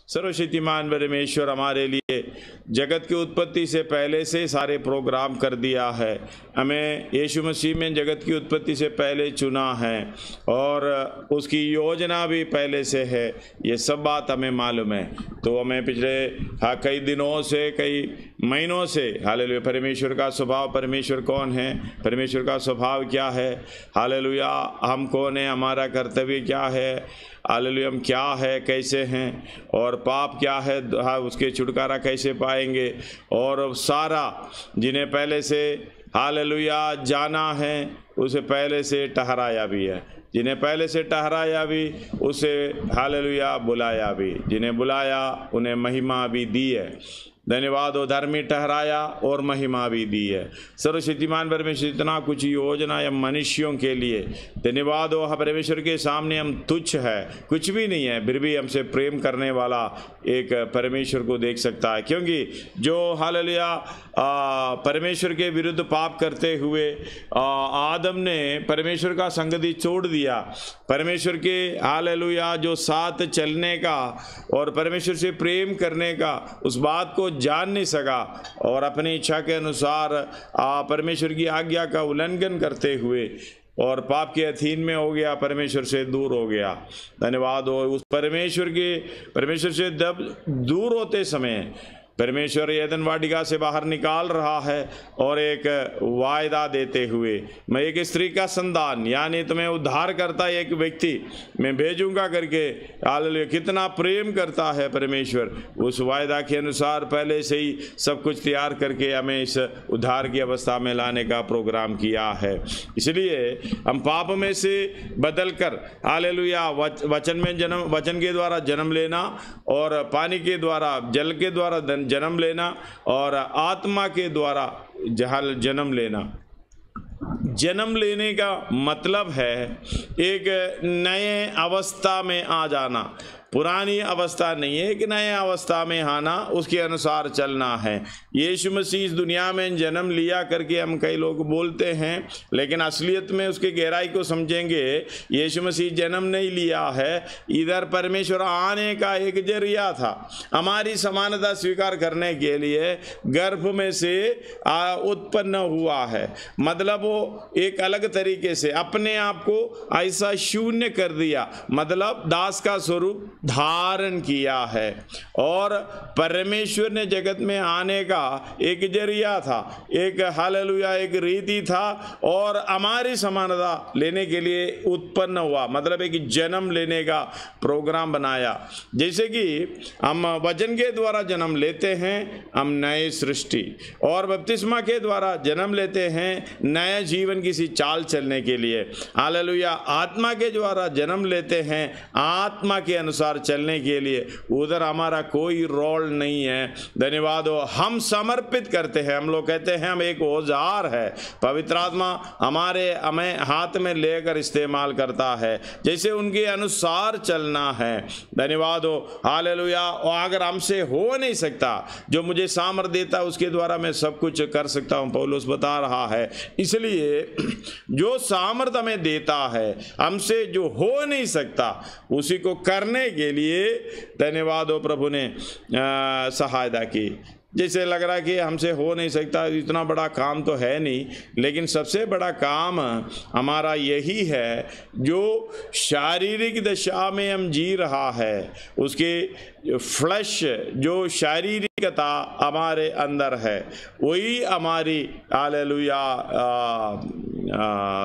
सर्वशक्तिमान परमेश्वर हमारे लिए जगत की उत्पत्ति से पहले से सारे प्रोग्राम कर दिया है। हमें यीशु मसीह में जगत की उत्पत्ति से पहले चुना है और उसकी योजना भी पहले से है। ये सब बात हमें मालूम है। तो हमें पिछले कई दिनों से, कई महीनों से हालेलुया परमेश्वर का स्वभाव, परमेश्वर कौन है, परमेश्वर का स्वभाव क्या है, हालेलुया हम कौन है, हमारा कर्तव्य क्या है, हालेलुया हम क्या है, कैसे हैं, और पाप क्या है, उसके छुटकारा कैसे पाएंगे, और सारा जिन्हें पहले से हालेलुया जाना है उसे पहले से ठहराया भी है, जिन्हें पहले से ठहराया भी उसे हालेलुया बुलाया भी, जिन्हें बुलाया उन्हें महिमा भी दी है। धन्यवाद हो, धर्मी ठहराया और महिमा भी दी है। सर्वशक्तिमान परमेश्वर इतना कुछ योजना या मनुष्यों के लिए धन्यवाद हो। परमेश्वर के सामने हम तुच्छ है, कुछ भी नहीं है, फिर भी हमसे प्रेम करने वाला एक परमेश्वर को देख सकता है। क्योंकि जो हालेलुया परमेश्वर के विरुद्ध पाप करते हुए आदम ने परमेश्वर का संगति छोड़ दिया, परमेश्वर के हालेलुया जो साथ चलने का और परमेश्वर से प्रेम करने का उस बात को जान नहीं सका और अपनी इच्छा के अनुसार परमेश्वर की आज्ञा का उल्लंघन करते हुए और पाप के अधीन में हो गया, परमेश्वर से दूर हो गया। धन्यवाद हो उस परमेश्वर से दूर होते समय परमेश्वर एदन वाटिका से बाहर निकाल रहा है और एक वायदा देते हुए, मैं एक स्त्री का संतान यानी तुम्हें उद्धार करता एक व्यक्ति मैं भेजूंगा करके, हालेलुया कितना प्रेम करता है परमेश्वर। उस वायदा के अनुसार पहले से ही सब कुछ तैयार करके हमें इस उद्धार की अवस्था में लाने का प्रोग्राम किया है। इसलिए हम पाप में से बदल कर हालेलुया वचन के द्वारा जन्म लेना और पानी के द्वारा, जल के द्वारा जन्म लेना और आत्मा के द्वारा जन्म लेना। जन्म लेने का मतलब है एक नए अवस्था में आ जाना, पुरानी अवस्था नहीं है, एक नए अवस्था में आना, उसके अनुसार चलना है। यीशु मसीह इस दुनिया में जन्म लिया करके हम कई लोग बोलते हैं, लेकिन असलियत में उसके गहराई को समझेंगे यीशु मसीह जन्म नहीं लिया है, इधर परमेश्वर आने का एक जरिया था। हमारी समानता स्वीकार करने के लिए गर्भ में से उत्पन्न हुआ है, मतलब वो एक अलग तरीके से अपने आप को ऐसा शून्य कर दिया, मतलब दास का स्वरूप धारण किया है। और परमेश्वर ने जगत में आने का एक जरिया था, एक हालेलुया एक रीति था और हमारी समानता लेने के लिए उत्पन्न हुआ, मतलब एक जन्म लेने का प्रोग्राम बनाया। जैसे कि हम वचन के द्वारा जन्म लेते हैं, हम नए सृष्टि, और बपतिस्मा के द्वारा जन्म लेते हैं नया जीवन किसी चाल चलने के लिए। हालेलुया आत्मा के द्वारा जन्म लेते हैं आत्मा के अनुसार चलने के लिए, उधर हमारा कोई रोल नहीं है। धन्यवाद हो, हम समर्पित करते हैं। हम लोग कहते हैं हम एक औजार है, पवित्र आत्मा हमें हाथ में लेकर इस्तेमाल करता है, जैसे उनके अनुसार चलना है। धन्यवाद हो, हालेलुया। और अगर हमसे हो नहीं सकता, जो मुझे सामर्थ देता है उसके द्वारा मैं सब कुछ कर सकता हूं, पौलुस बता रहा है। इसलिए जो सामर्थ हमें देता है, हमसे जो हो नहीं सकता उसी को करने के लिए धन्यवाद हो प्रभु ने सहायता की। जैसे लग रहा है कि हमसे हो नहीं सकता, इतना बड़ा काम तो है नहीं, लेकिन सबसे बड़ा काम हमारा यही है, जो शारीरिक दशा में हम जी रहा है, उसके फ्लैश जो शारीरिकता हमारे अंदर है, वही हमारी हालेलुया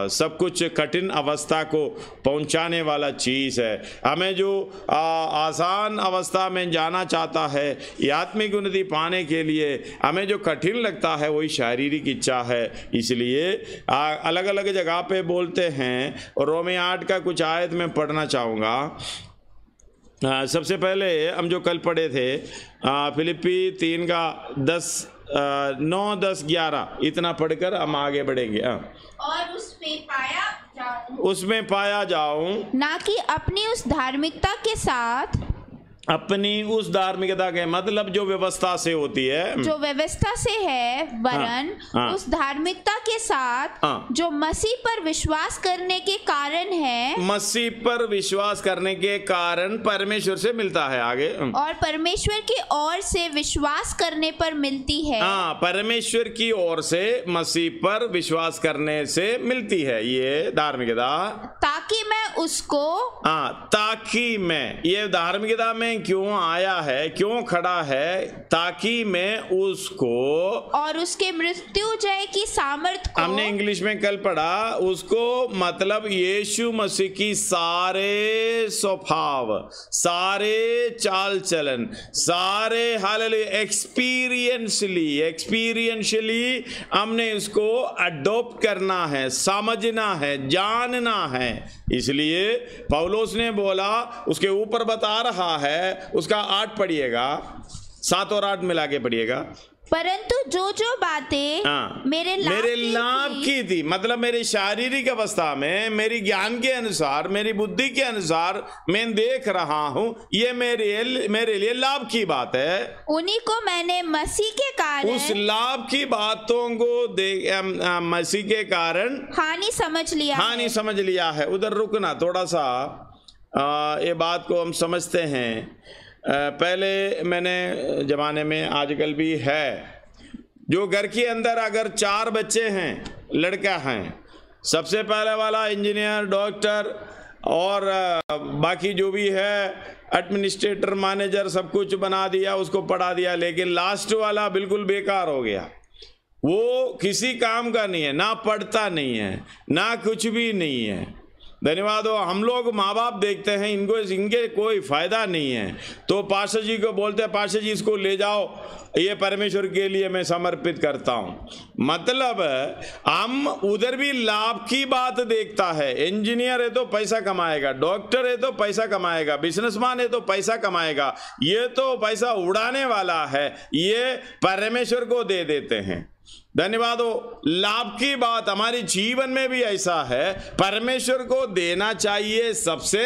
सब कुछ कठिन अवस्था को पहुंचाने वाला चीज़ है। हमें जो आसान अवस्था में जाना चाहता है, ये आत्मिक उन्नति पाने के लिए हमें जो कठिन लगता है वही शारीरिक इच्छा है। इसलिए अलग अलग जगह पे बोलते हैं, और रोमे 8 का कुछ आयत में पढ़ना चाहूँगा। सबसे पहले हम जो कल पढ़े थे फिलिप्पी 3 का 9, 10, 11 इतना पढ़कर हम आगे बढ़ेंगे। और उसमें पाया जाऊं ना कि अपनी उस धार्मिकता के साथ अपनी उस धार्मिकता के मतलब जो व्यवस्था से होती है, जो व्यवस्था से है, वरन हाँ। उस धार्मिकता के साथ हाँ। जो मसीह पर विश्वास करने के कारण है, मसीह पर विश्वास करने के कारण परमेश्वर से मिलता है। आगे और परमेश्वर की ओर से विश्वास करने पर मिलती है। हाँ, परमेश्वर की ओर से मसीह पर विश्वास करने से मिलती है ये धार्मिकता, ताकि मैं उसको, हाँ, ताकि मैं, ये धार्मिकता में क्यों आया है, क्यों खड़ा है, ताकि मैं उसको, और उसके मृत्यु जय की सामर्थ को, हमने इंग्लिश में कल पढ़ा, उसको मतलब यीशु मसीह की सारे स्वभाव, सारे चाल चलन, सारे हालेलुया एक्सपीरियंशियली हमने इसको अडॉप्ट करना है, समझना है, जानना है। इसलिए पौलुस ने बोला, उसके ऊपर बता रहा है, उसका 8 पढ़िएगा, 7 और 8 मिला के पढ़िएगा। परंतु जो जो बातें हाँ, मेरे लाभ की थी, मतलब मेरी शारीरिक अवस्था में, मेरी ज्ञान के अनुसार, मेरी बुद्धि के अनुसार मैं देख रहा हूं, ये मेरे लिए लाभ की बात है, उन्हीं को मैंने मसीह के कारण, उस लाभ की बातों को मसीह के कारण हानि समझ लिया है। उधर रुकना थोड़ा सा, ये बात को हम समझते हैं। पहले मैंने ज़माने में, आजकल भी है, जो घर के अंदर अगर 4 बच्चे हैं, लड़का हैं, सबसे पहले वाला इंजीनियर, डॉक्टर और बाकी जो भी है एडमिनिस्ट्रेटर, मैनेजर, सब कुछ बना दिया, उसको पढ़ा दिया, लेकिन लास्ट वाला बिल्कुल बेकार हो गया। वो किसी काम का नहीं है, ना पढ़ता नहीं है, ना कुछ भी नहीं है। धन्यवाद हो। हम लोग माँ बाप देखते हैं, इनके कोई फायदा नहीं है, तो पास्टर जी को बोलते हैं, पास्टर जी इसको ले जाओ, ये परमेश्वर के लिए मैं समर्पित करता हूं। मतलब हम उधर भी लाभ की बात देखता है। इंजीनियर है तो पैसा कमाएगा, डॉक्टर है तो पैसा कमाएगा, बिजनेसमैन है तो पैसा कमाएगा, ये तो पैसा उड़ाने वाला है, ये परमेश्वर को दे देते हैं। धन्यवाद हो। लाभ की बात हमारे जीवन में भी ऐसा है, परमेश्वर को देना चाहिए सबसे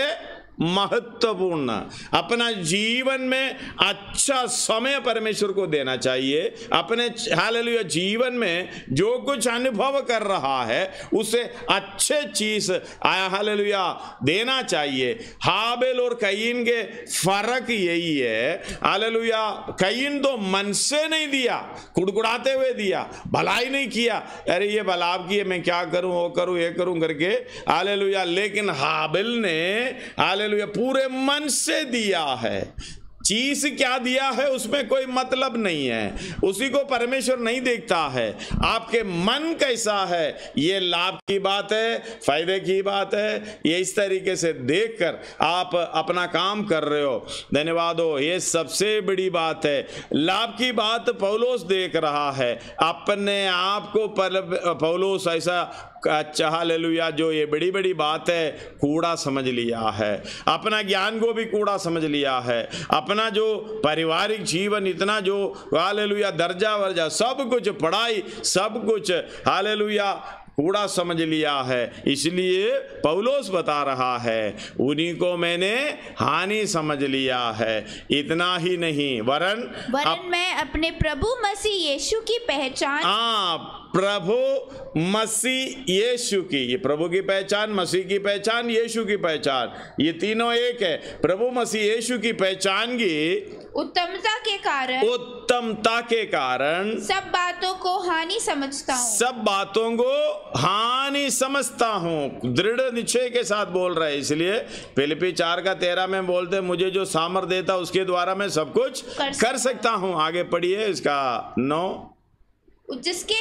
महत्वपूर्ण। अपना जीवन में अच्छा समय परमेश्वर को देना चाहिए। अपने हालेलुया जीवन में जो कुछ अनुभव कर रहा है उसे अच्छे चीज हालेलुया देना चाहिए। हाबेल और कयीन के फर्क यही है, हालेलुया, कयीन तो मन से नहीं दिया, कुड़कुड़ाते हुए दिया, भलाई नहीं किया, अरे ये भलाव की है, मैं क्या करूं, वो करूं, ये करूं करके, हालेलुया। लेकिन हाबेल ने हालेलुया पूरे मन से दिया है। चीज क्या दिया है उसमें कोई मतलब नहीं है, उसी को परमेश्वर नहीं देखता है। आपके मन कैसा है ये लाभ की बात है, फायदे की बात है। ये इस तरीके से देखकर आप अपना काम कर रहे हो, धन्यवाद हो, ये सबसे बड़ी बात है। लाभ की बात पौलुस देख रहा है। अपने आप को पौलुस ऐसा अच्छा हालेलुया जो ये बड़ी बड़ी बात है कूड़ा समझ लिया है, अपना ज्ञान को भी कूड़ा समझ लिया है, अपना जो पारिवारिक जीवन इतना जो हालेलुया दर्जा वर्जा सब कुछ, पढ़ाई सब कुछ हालेलुया कूड़ा समझ लिया है। इसलिए पौलुस बता रहा है उन्हीं को मैंने हानि समझ लिया है। इतना ही नहीं वरन मैं अपने प्रभु मसीह यीशु की पहचान, प्रभु मसीह यीशु की, ये प्रभु की पहचान, मसीह की पहचान, यीशु की पहचान, ये तीनों एक है। प्रभु मसीह यीशु की पहचान की उत्तमता के कारण सब बातों को हानि समझता हूँ, सब बातों को हानि समझता हूँ। दृढ़ निश्चय के साथ बोल रहे हैं। इसलिए फिलिप्पी 4:13 में बोलते हैं मुझे जो सामर्थ देता उसके द्वारा मैं सब कुछ कर सकता हूँ। आगे पढ़िए इसका 9, जिसके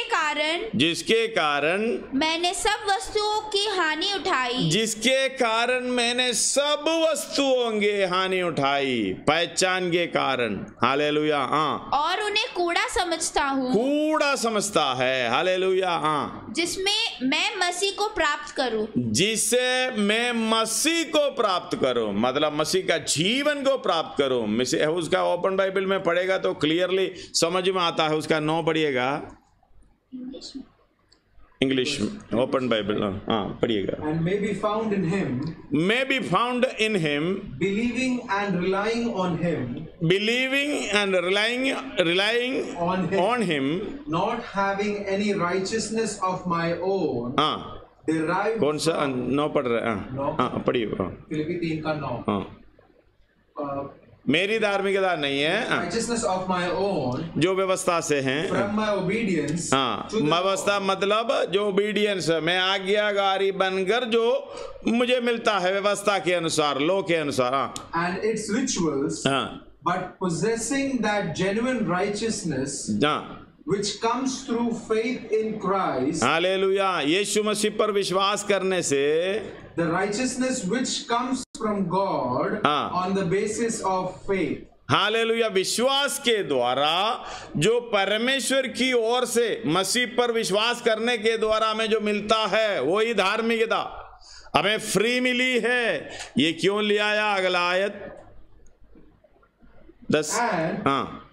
कारण मैंने सब वस्तुओं की हानि उठाई, जिसके कारण मैंने सब वस्तुओं की हानि उठाई, पहचान के कारण, हालेलुया। हाँ, और उन्हें कूड़ा समझता हूँ, कूड़ा समझता है, हालेलुया। हाँ, जिसमें मैं मसीह को प्राप्त करूं, जिससे मैं मसीह को प्राप्त करूं, मतलब मसीह का जीवन को प्राप्त करूं। उसका ओपन बाइबल में पढ़ेगा तो क्लियरली समझ में आता है। उसका 9 पढ़िएगा। इंग्लिश ओपन बाइबल, हाँ पढ़िएगा। And may be found in him, may be found in him, believing and relying on him, believing and relying on him, not having any righteousness of my own, derived कौन सा नौ पढ़ रहे हैं? हाँ पढ़िए। फिलिप्पी 3 का 9, मेरी धार्मिकता नहीं है, righteousness of my own, जो व्यवस्था से है, from my obedience, हाँ व्यवस्था मतलब जो ओबीडियंस, मैं आज्ञाकारी बनकर जो मुझे मिलता है व्यवस्था के अनुसार, लो के अनुसार, and its rituals, but possessing that genuine righteousness, which comes through faith in Christ, hallelujah, Yeshu Masih पर विश्वास करने से, the righteousness which comes from God on the basis of faith, hallelujah, विश्वास के द्वारा जो परमेश्वर की ओर से मसीह पर विश्वास करने के द्वारा हमें जो मिलता है वही धार्मिकता हमें फ्री मिली है। ये क्यों ले आया अगला आयत 10,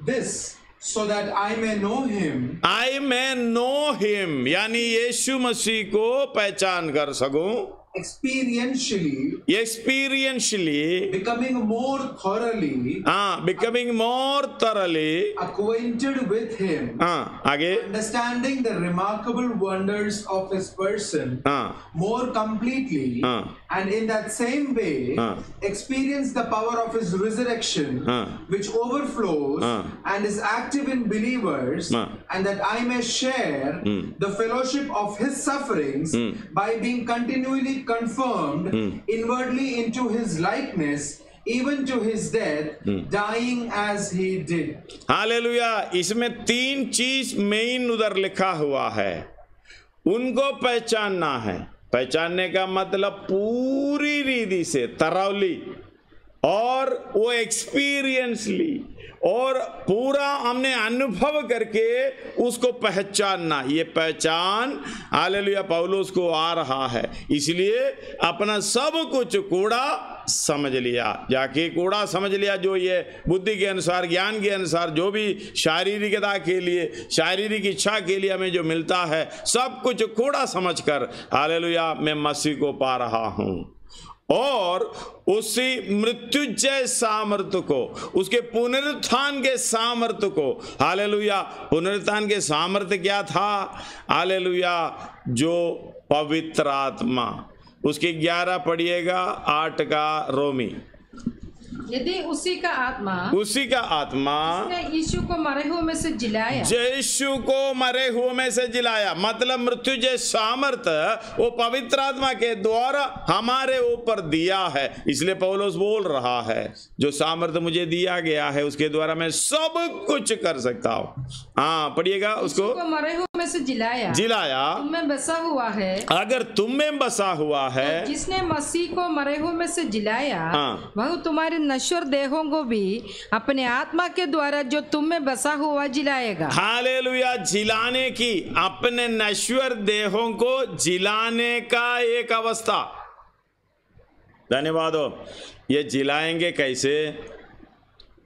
this so that I may know him, I may know him, यानी यीशु मसीह को पहचान कर सकूं, experientially, becoming more thoroughly, acquainted with him, आगे, understanding the remarkable wonders of his person more completely, and in that same way experience the power of his resurrection, which overflows and is active in believers, and that I may share the fellowship of his sufferings by being continually confirmed inwardly into his likeness, even to his death, dying as he did. Hallelujah, इसमें 3 चीज main उधर लिखा हुआ है, उनको पहचानना है। पहचानने का मतलब पूरी रीति से, तरावली, और वो एक्सपीरियंसली, और पूरा हमने अनुभव करके उसको पहचानना। ये पहचान हालेलुया पौलुस को आ रहा है, इसलिए अपना सब कुछ कूड़ा समझ लिया, जाके कूड़ा समझ लिया, जो ये बुद्धि के अनुसार, ज्ञान के अनुसार, जो भी शारीरिकता के लिए, शारीरिक इच्छा के लिए हमें जो मिलता है, सब कुछ कूड़ा समझकर हालेलुया मैं मसीह को पा रहा हूं, और उसी मृत्युजय सामर्थ्य को, उसके पुनरुत्थान के सामर्थ्य को, हालेलुया, पुनरुत्थान के सामर्थ्य क्या था? हालेलुया, जो पवित्र आत्मा, उसके 11 पढ़िएगा, 8 का रोमी, यदि उसी का आत्मा यीशु को मरे हुए में से जिलाया, यीशु को मरे हुए में से जिलाया, मतलब मृत्युजय सामर्थ्य वो पवित्र आत्मा के द्वारा हमारे ऊपर दिया है। इसलिए पौलुस बोल रहा है, जो सामर्थ्य मुझे दिया गया है उसके द्वारा मैं सब कुछ कर सकता हूँ। हाँ पढ़िएगा उसको, मरे हुए में से जिलाया, तुम में बसा हुआ है, अगर तुम में बसा हुआ है, तो जिसने मसीह को मरे हुए में से जिलाया, वह तुम्हारे नश्वर देहों को भी अपने आत्मा के द्वारा जो तुम में बसा हुआ जिलाएगा। हालेलुया, जिलाने की, अपने नश्वर देहों को जिलाने का एक अवस्था। धन्यवाद हो। ये जिलाएंगे कैसे?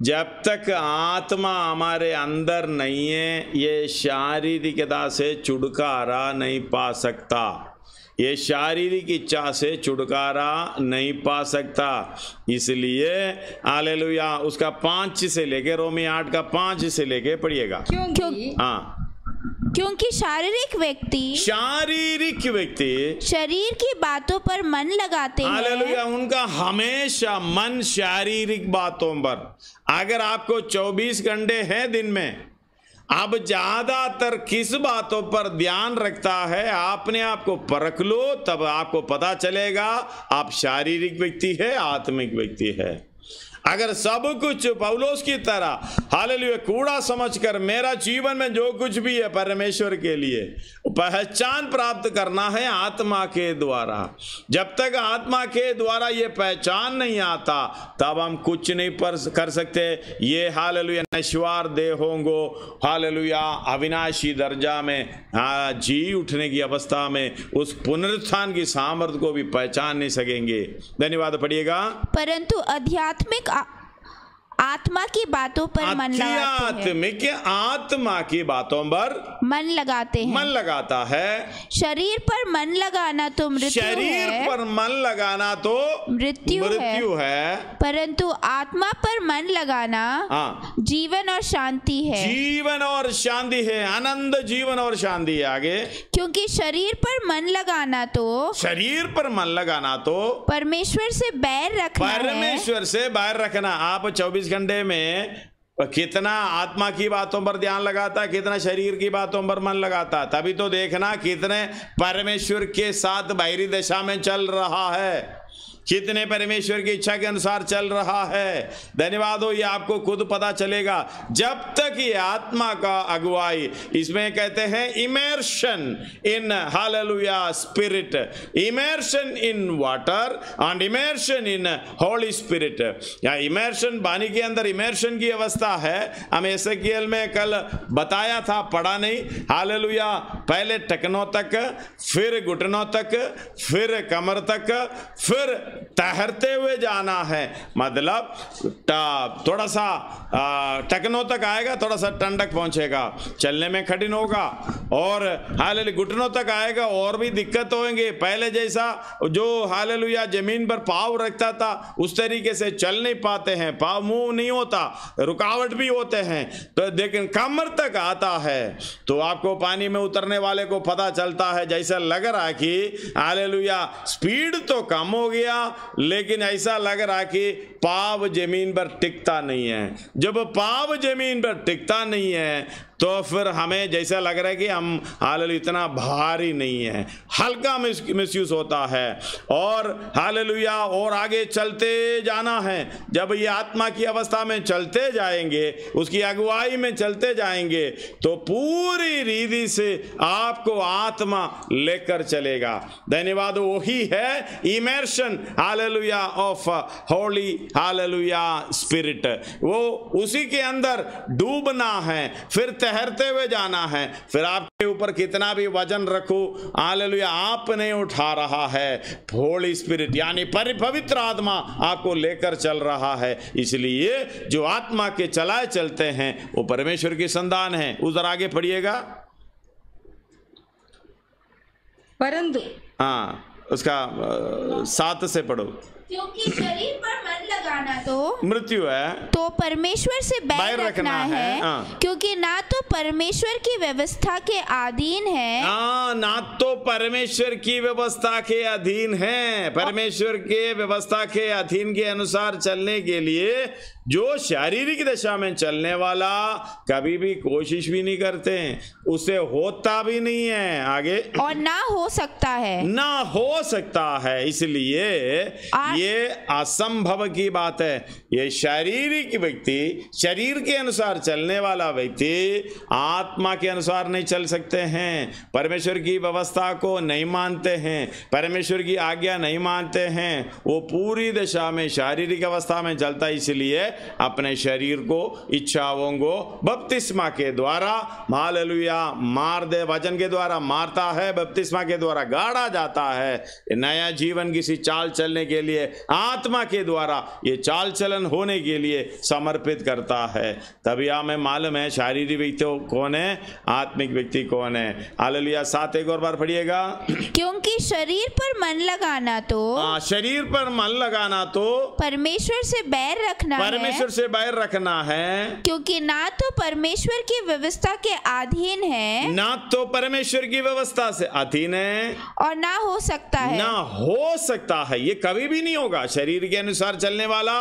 जब तक आत्मा हमारे अंदर नहीं है, ये शारीरिकता से छुटकारा नहीं पा सकता, ये शारीरिक इच्छा से छुटकारा नहीं पा सकता। इसलिए हालेलुया, उसका 5 से लेके, रोमी 8 का 5 से लेके पढ़िएगा। क्योंकि शारीरिक व्यक्ति शरीर की बातों पर मन लगाते हैं। हालेलुया, उनका हमेशा मन शारीरिक बातों पर। अगर आपको 24 घंटे हैं दिन में, अब ज्यादातर किस बातों पर ध्यान रखता है, आपने आपको परख लो, तब आपको पता चलेगा आप शारीरिक व्यक्ति है, आत्मिक व्यक्ति है। अगर सब कुछ पौलुस की तरह हालेलुया कूड़ा समझकर मेरा जीवन में जो कुछ भी है परमेश्वर के लिए, पहचान प्राप्त करना है आत्मा के द्वारा। जब तक आत्मा के द्वारा ये पहचान नहीं आता, तब हम कुछ नहीं कर सकते। ये हालेलुया नश्वर देहों को हालेलुया अविनाशी दर्जा में जी उठने की अवस्था में उस पुनरुत्थान की सामर्थ्य को भी पहचान नहीं सकेंगे। धन्यवाद। पढ़िएगा। परंतु आत्मा की बातों पर मन लगाते हैं। आध्यात्मिक आत्मा की बातों पर मन लगाते हैं। मन लगाता है। शरीर पर मन लगाना तो मृत्यु है। शरीर पर मन लगाना तो मृत्यु है। परंतु आत्मा पर मन लगाना जीवन और शांति है। जीवन और शांति है, आनंद, जीवन और शांति है। आगे, क्योंकि शरीर पर मन लगाना तो परमेश्वर से बैर रखना है। परमेश्वर से बैर रखना। आप 24 घंटे में कितना आत्मा की बातों पर ध्यान लगाता, कितना शरीर की बातों पर मन लगाता, तभी तो देखना कितने परमेश्वर के साथ बाहरी दशा में चल रहा है, कितने परमेश्वर की इच्छा के अनुसार चल रहा है। धन्यवाद हो, ये आपको खुद पता चलेगा जब तक ये आत्मा का अगुवाई, इसमें कहते हैं immersion in hallelujah spirit, immersion in water and immersion in Holi spirit. या इमर्शन, पानी के अंदर इमर्शन की अवस्था है। हम एसेकिएल में कल बताया था, पढ़ा नहीं। हालेलुया, पहले टखनों तक, फिर घुटनों तक, फिर कमर तक, फिर तैरते हुए जाना है। मतलब थोड़ा सा टखनों तक आएगा, थोड़ा सा ठंडक पहुंचेगा, चलने में कठिन होगा, और हालेलुया घुटनों तक आएगा और भी दिक्कत होंगे। पहले जैसा जो हालेलुया जमीन पर पाँव रखता था उस तरीके से चल नहीं पाते हैं, पाँव मूव नहीं होता, रुकावट भी होते हैं। तो लेकिन कमर तक आता है तो आपको पानी में उतरने वाले को पता चलता है, जैसा लग रहा है कि हालेलुया स्पीड तो कम हो गया, लेकिन ऐसा लग रहा कि पाँव जमीन पर टिकता नहीं है। जब पाँव जमीन पर टिकता नहीं है तो फिर हमें जैसा लग रहा है कि हम हालेलुया इतना भारी नहीं है, हल्का महसूस होता है। और हालेलुया और आगे चलते जाना है। जब ये आत्मा की अवस्था में चलते जाएंगे, उसकी अगुवाई में चलते जाएंगे, तो पूरी रीति से आपको आत्मा लेकर चलेगा। धन्यवाद, वही है immersion hallelujah of Holi hallelujah spirit. वो उसी के अंदर डूबना है, फिर तैरते हुए जाना है। फिर आपके ऊपर कितना भी वजन रखो, हालेलुया आप नहीं उठा रहा है। होली स्पिरिट यानी पवित्र आत्मा आपको लेकर चल रहा है। इसलिए जो आत्मा के चलाए चलते हैं वो परमेश्वर की संतान है। उधर आगे पढ़िएगा, परंतु उसका 7 से पढ़ो। क्योंकि शरीर पर मन लगाना तो मृत्यु है, तो परमेश्वर से बैर रखना है। क्योंकि ना तो परमेश्वर की व्यवस्था के अधीन है, ना तो परमेश्वर की व्यवस्था के अधीन है। परमेश्वर के व्यवस्था के अधीन के अनुसार चलने के लिए जो शारीरिक दशा में चलने वाला कभी भी कोशिश भी नहीं करते, उसे होता भी नहीं है आगे, और ना हो सकता है, ना हो सकता है। इसलिए ये असंभव की बात है। ये शारीरिक व्यक्ति, शरीर के अनुसार चलने वाला व्यक्ति आत्मा के अनुसार नहीं चल सकते हैं, परमेश्वर की व्यवस्था को नहीं मानते हैं, परमेश्वर की आज्ञा नहीं मानते हैं। वो पूरी दशा में शारीरिक अवस्था में चलता है। इसलिए अपने शरीर को, इच्छाओं को बपतिस्मा के द्वारा हालेलुया मार दे, वचन के द्वारा मारता है, बपतिस्मा के द्वारा गाड़ा जाता है। नया जीवन किसी चाल चलने के लिए आत्मा के द्वारा ये चाल चलन होने के लिए समर्पित करता है। तभी हमें मालूम है शारीरिक व्यक्ति कौन है, आत्मिक व्यक्ति कौन है। हालेलुया 7 एक और बार पढ़िएगा। क्योंकि शरीर पर मन लगाना तो शरीर पर मन लगाना तो परमेश्वर से बैर रखना है, परमेश्वर से बैर रखना है। क्योंकि ना तो परमेश्वर की व्यवस्था के अधीन है, ना तो परमेश्वर की व्यवस्था से अधीन है, और ना हो सकता है, ना हो सकता है। ये कभी भी नहीं होगा। शरीर के अनुसार चलने वाला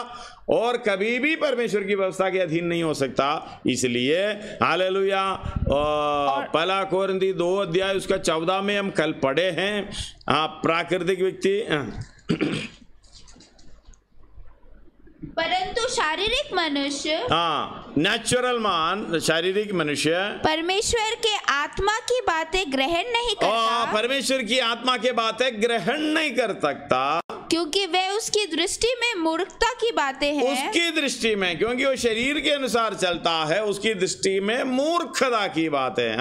और कभी भी परमेश्वर की व्यवस्था के अधीन नहीं हो सकता। इसलिए हालेलुया पहला कोरिन्थी 2 अध्याय उसका 14 में हम कल पढ़े हैं। प्राकृतिक व्यक्ति परंतु शारीरिक मनुष्य, नेचुरल मान, शारीरिक मनुष्य परमेश्वर के आत्मा की बातें ग्रहण नहीं करता, परमेश्वर की आत्मा के बातें ग्रहण नहीं कर सकता, क्योंकि वे उसकी दृष्टि में मूर्खता की बातें हैं। उसकी दृष्टि में, क्योंकि वो शरीर के अनुसार चलता है, उसकी दृष्टि में मूर्खता की बात है।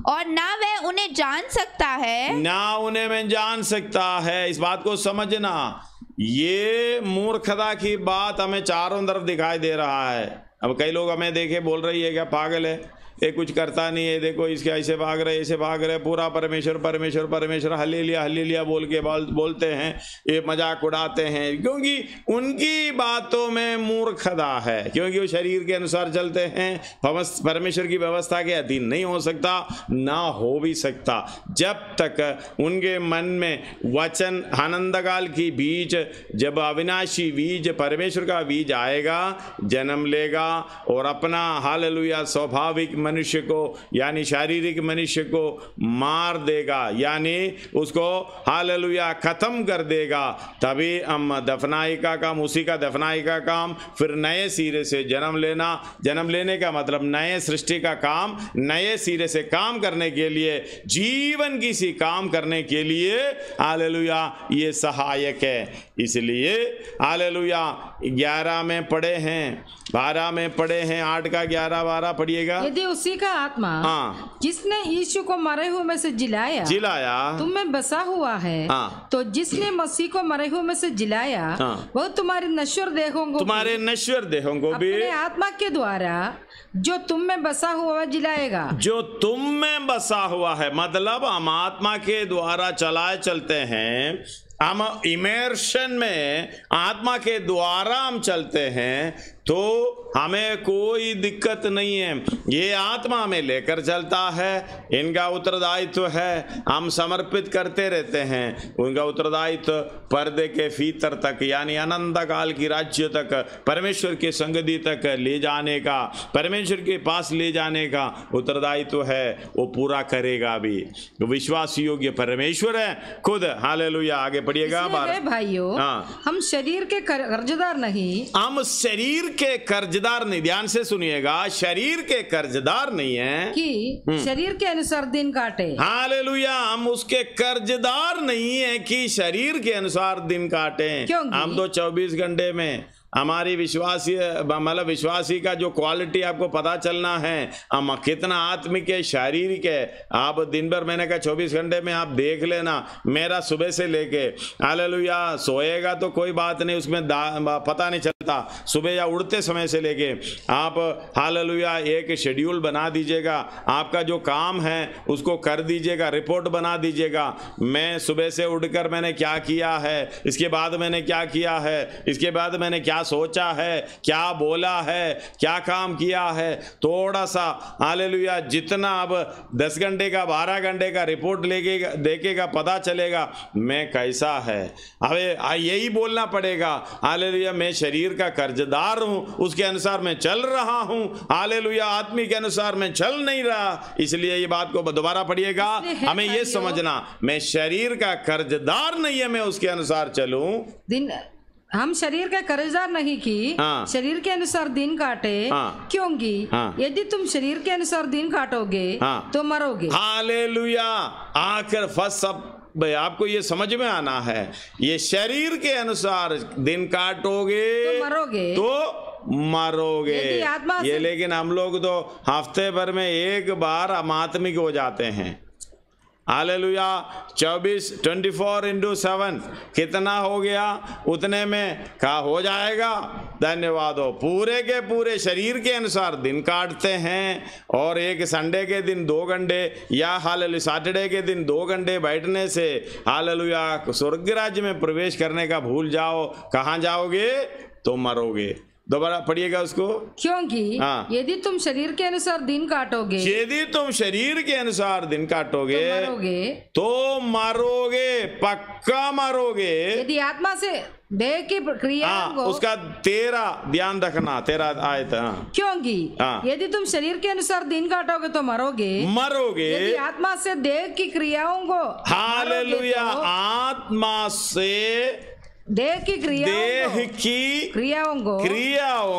और ना वह उन्हें जान सकता है, ना उन्हें मैं जान सकता है। इस बात को समझना, ये मूर्खता की बात हमें चारों तरफ दिखाई दे रहा है। अब कई लोग हमें देखे बोल रही है क्या पागल है, ये कुछ करता नहीं है, देखो इसके ऐसे भाग रहे ऐसे भाग रहे, पूरा परमेश्वर परमेश्वर परमेश्वर हल्लेलुया बोल के बोलते हैं, ये मजाक उड़ाते हैं, क्योंकि उनकी बातों में मूर्खता है, क्योंकि वो शरीर के अनुसार चलते हैं, परमेश्वर की व्यवस्था के अधीन नहीं हो सकता, ना हो भी सकता जब तक उनके मन में वचन आनंदकाल की बीज, जब अविनाशी बीज परमेश्वर का बीज आएगा, जन्म लेगा और अपना हालेलुया स्वाभाविक मनुष्य को यानी शारीरिक मनुष्य को मार देगा, यानी उसको हालेलुया खत्म कर देगा, तभी हम दफनाई का काम, उसी का दफनाई का काम, फिर नए सिरे से जन्म लेना, जन्म लेने का मतलब नए सृष्टि का काम, नए सिरे से काम करने के लिए, जीवन की सी काम करने के लिए हालेलुया ये सहायक है। इसलिए हालेलुया 11 में पढ़े हैं, 12 में पढ़े हैं, 8 का 11 12 पढ़िएगा। यदि उसी का आत्मा हाँ जिसने यीशु को मरे हुए में से जिलाया तुम में बसा हुआ है, तो जिसने मसीह को मरे हुए में से जिलाया वह तुम्हारे नश्वर देहों को, तुम्हारे नश्वर देहों को भी अपने आत्मा के द्वारा जो तुम में बसा हुआ जिलाएगा। जो तुम में बसा हुआ है मतलब हम आत्मा के द्वारा चलाए चलते हैं, हम इमर्शन में आत्मा के द्वारा हम चलते हैं, तो हमें कोई दिक्कत नहीं है। ये आत्मा हमें लेकर चलता है, इनका उत्तरदायित्व है, हम समर्पित करते रहते हैं। उनका उत्तरदायित्व पर्दे के भीतर तक यानी अनंत काल की राज्य तक, परमेश्वर के संगति तक ले जाने का, परमेश्वर के पास ले जाने का उत्तरदायित्व है, वो पूरा करेगा भी। तो विश्वास योग्य परमेश्वर है खुद। हालेलुया। आगे पढ़िएगा भाइयों, हम शरीर के कर्जदार नहीं, हम शरीर के कर्जदार नहीं, ध्यान से सुनिएगा, शरीर के कर्जदार नहीं है कि शरीर के अनुसार दिन काटे। हालेलुया। हम उसके कर्जदार नहीं है कि शरीर के अनुसार दिन काटे। हम तो 24 घंटे में हमारी विश्वासी मतलब विश्वासी का जो क्वालिटी आपको पता चलना है, हम कितना आत्मिक है शारीरिक है। आप दिन भर, मैंने कहा 24 घंटे में आप देख लेना, मेरा सुबह से लेके हालेलुया, सोएगा तो कोई बात नहीं, उसमें पता नहीं चलता, सुबह या उड़ते समय से लेके आप हालेलुया एक शेड्यूल बना दीजिएगा, आपका जो काम है उसको कर दीजिएगा, रिपोर्ट बना दीजिएगा। मैं सुबह से उठकर मैंने क्या किया है, इसके बाद मैंने क्या किया है, इसके बाद मैंने क्या सोचा है, क्या बोला है, क्या काम किया है, थोड़ा सा हालेलुया जितना अब 10 घंटे का 12 घंटे का रिपोर्ट लेके देखेगा, पता चलेगा मैं कैसा है। अबे यही बोलना पड़ेगा, हालेलुया मैं शरीर का कर्जदार हूं, उसके अनुसार मैं चल रहा हूं, हालेलुया आत्मिक के अनुसार मैं चल नहीं रहा। इसलिए ये बात को दोबारा पढ़िएगा, हमें ये समझना, मैं शरीर का कर्जदार नहीं है, मैं उसके अनुसार चलूं। हम शरीर का कर्जदार नहीं कि शरीर के अनुसार दिन काटे, क्योंकि यदि तुम शरीर के अनुसार दिन काटोगे तो मरोगे। हालेलुया। आखिर फर्स्ट सब भाई आपको ये समझ में आना है, ये शरीर के अनुसार दिन काटोगे तो मरोगे, तो मरोगे आत्मा ये। लेकिन हम लोग तो हफ्ते भर में एक बार हम आत्मिक हो जाते हैं। हालेलुया। 24/7 कितना हो गया, उतने में का हो जाएगा। धन्यवाद हो। पूरे के पूरे शरीर के अनुसार दिन काटते हैं, और एक संडे के दिन 2 घंटे या हालेलुया सैटरडे के दिन 2 घंटे बैठने से हालेलुया स्वर्ग राज्य में प्रवेश करने का भूल जाओ, कहाँ जाओगे, तो मरोगे। दोबारा पढ़िएगा उसको। क्योंकि यदि तुम शरीर के अनुसार दिन काटोगे, यदि तुम शरीर के अनुसार दिन काटोगे तो मरोगे, पक्का मरोगे। यदि आत्मा से देह की क्रिया उसका 13 ध्यान रखना, 13 आयत। क्योंकि यदि तुम शरीर के अनुसार दिन काटोगे तो मरोगे, मरोगे। यदि आत्मा से देह की क्रियाओं को, हालेलुया, आत्मा से देह की क्रियाओं